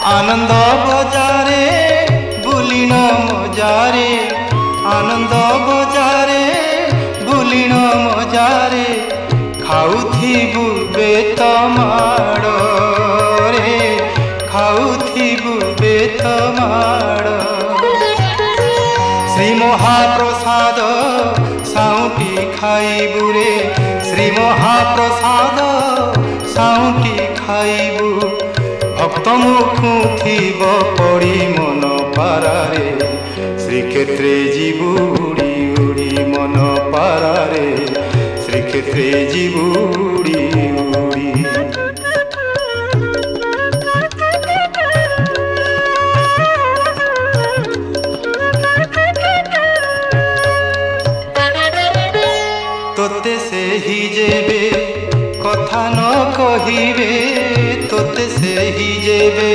आनंद बजारे बुलिन मजारे आनंद बजारे बुलिन मजारे खाउथिबु बेत माड़ रे खाउथिबु बेत माड़ श्री महाप्रसाद साउटी खाइबु रे श्री महाप्रसाद साउटी खाइबु भक्त मुखु थिब पड़ी मन पारारे श्रीक्षेत्रे जीवु उड़ी उड़ी मन पारारे श्रीक्षेत्रे जीवु उड़ी उड़ी तोते से ही जेबे कथा न कहिबे तोते से ही जेबे